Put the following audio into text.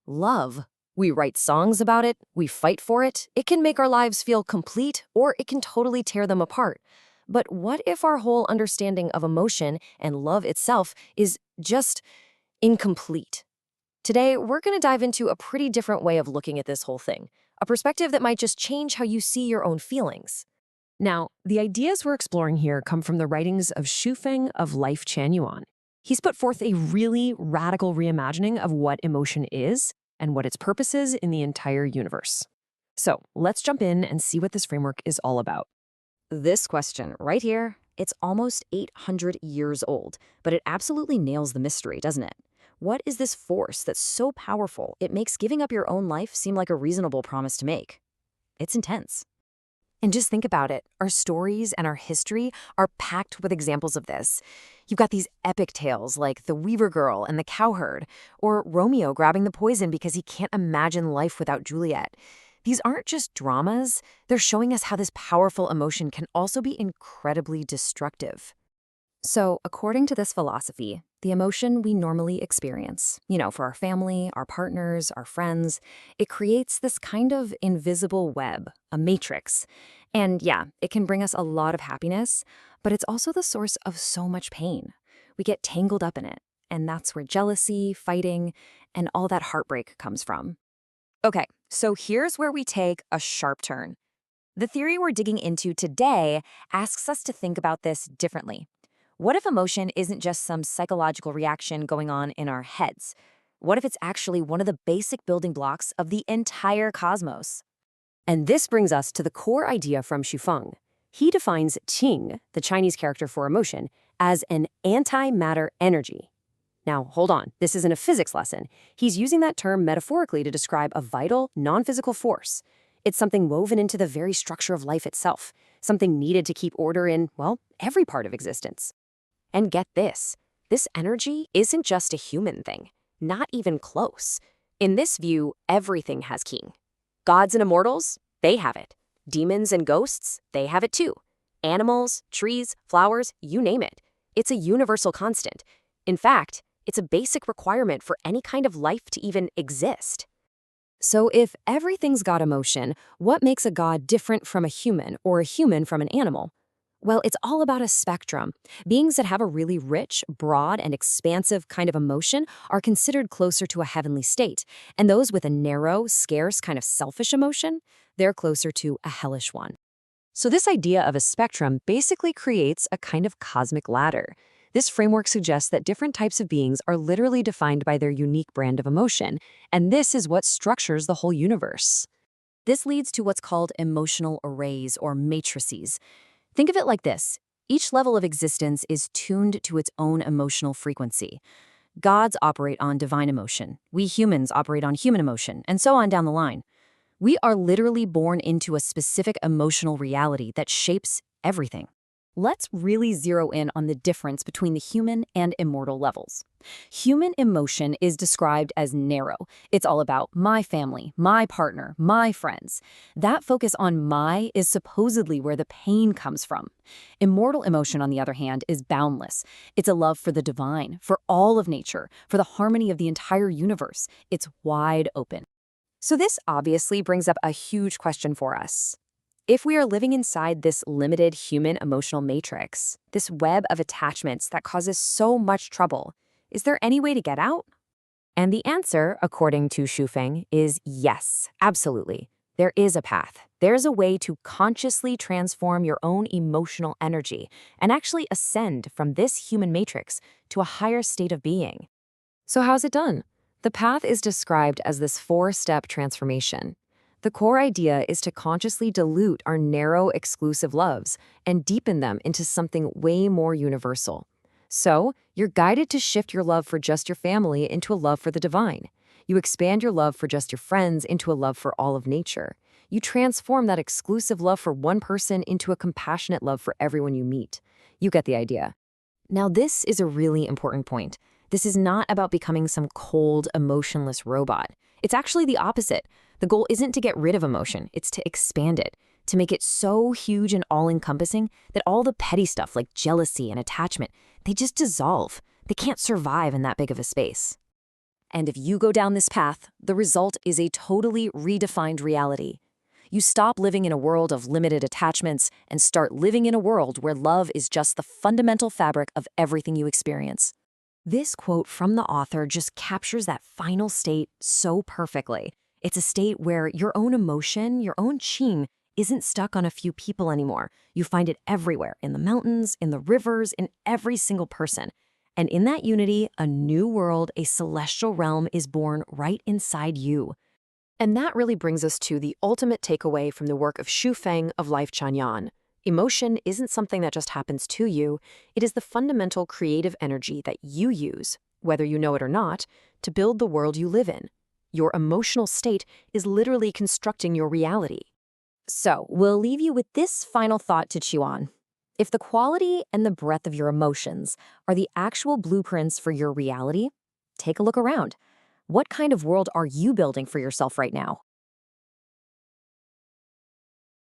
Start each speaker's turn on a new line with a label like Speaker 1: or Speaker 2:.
Speaker 1: Love. We write songs about it, we fight for it. It can make our lives feel complete, or it can totally tear them apart. But what if our whole understanding of emotion and love itself is just incomplete? Today, we're going to dive into a pretty different way of looking at this whole thing, a perspective that might just change how you see your own feelings. Now, the ideas we're exploring here come from the writings of Shufeng of Life Chanyuan. He's put forth a really radical reimagining of what emotion is and what its purpose is in the entire universe. So let's jump in and see what this framework is all about.
Speaker 2: This question right here, it's almost 800 years old, but it absolutely nails the mystery, doesn't it? What is this force that's so powerful it makes giving up your own life seem like a reasonable promise to make? It's intense.
Speaker 1: And just think about it. Our stories and our history are packed with examples of this. You've got these epic tales like the Weaver Girl and the Cowherd, or Romeo grabbing the poison because he can't imagine life without Juliet. These aren't just dramas, they're showing us how this powerful emotion can also be incredibly destructive.
Speaker 2: So, according to this philosophy, the emotion we normally experience, for our family, our partners, our friends, it creates this kind of invisible web, a matrix. And yeah, it can bring us a lot of happiness, but it's also the source of so much pain. We get tangled up in it, and that's where jealousy, fighting, and all that heartbreak comes from. Okay, so here's where we take a sharp turn. The theory we're digging into today asks us to think about this differently. What if emotion isn't just some psychological reaction going on in our heads? What if it's actually one of the basic building blocks of the entire cosmos?
Speaker 1: And this brings us to the core idea from Shufeng. He defines qing, the Chinese character for emotion, as an antimatter energy. Now, hold on, this isn't a physics lesson. He's using that term metaphorically to describe a vital, non-physical force. It's something woven into the very structure of life itself, something needed to keep order in, well, every part of existence. And get this energy isn't just a human thing, not even close. In this view, everything has qing. Gods and immortals, they have it. Demons and ghosts, they have it too. Animals, trees, flowers, you name it. It's a universal constant. In fact, it's a basic requirement for any kind of life to even exist. So if everything's got emotion, what makes a god different from a human or a human from an animal? Well, it's all about a spectrum. Beings that have a really rich, broad, and expansive kind of emotion are considered closer to a heavenly state, and those with a narrow, scarce, kind of selfish emotion, they're closer to a hellish one. So this idea of a spectrum basically creates a kind of cosmic ladder. This framework suggests that different types of beings are literally defined by their unique brand of emotion, and this is what structures the whole universe.
Speaker 2: This leads to what's called emotional arrays or matrices. Think of it like this. Each level of existence is tuned to its own emotional frequency. Gods operate on divine emotion. We humans operate on human emotion, and so on down the line. We are literally born into a specific emotional reality that shapes everything. Let's really zero in on the difference between the human and immortal levels. Human emotion is described as narrow. It's all about my family, my partner, my friends. That focus on my is supposedly where the pain comes from. Immortal emotion, on the other hand, is boundless. It's a love for the divine, for all of nature, for the harmony of the entire universe. It's wide open. So this obviously brings up a huge question for us. If we are living inside this limited human emotional matrix, this web of attachments that causes so much trouble, is there any way to get out? And the answer, according to Shufeng, is yes, absolutely. There is a path. There's a way to consciously transform your own emotional energy and actually ascend from this human matrix to a higher state of being. So how's it done? The path is described as this 4-step transformation. The core idea is to consciously dilute our narrow, exclusive loves and deepen them into something way more universal. So, you're guided to shift your love for just your family into a love for the divine. You expand your love for just your friends into a love for all of nature. You transform that exclusive love for one person into a compassionate love for everyone you meet. You get the idea. Now, this is a really important point. This is not about becoming some cold, emotionless robot. It's actually the opposite. The goal isn't to get rid of emotion, it's to expand it, to make it so huge and all-encompassing that all the petty stuff like jealousy and attachment, they just dissolve. They can't survive in that big of a space. And if you go down this path, the result is a totally redefined reality. You stop living in a world of limited attachments and start living in a world where love is just the fundamental fabric of everything you experience. This quote from the author just captures that final state so perfectly. It's a state where your own emotion, your own qing, isn't stuck on a few people anymore. You find it everywhere, in the mountains, in the rivers, in every single person. And in that unity, a new world, a celestial realm is born right inside you.
Speaker 1: And that really brings us to the ultimate takeaway from the work of Xu Feng of Life Chanyan. Emotion isn't something that just happens to you. It is the fundamental creative energy that you use, whether you know it or not, to build the world you live in. Your emotional state is literally constructing your reality.
Speaker 2: So, we'll leave you with this final thought to chew on. If the quality and the breadth of your emotions are the actual blueprints for your reality, take a look around. What kind of world are you building for yourself right now?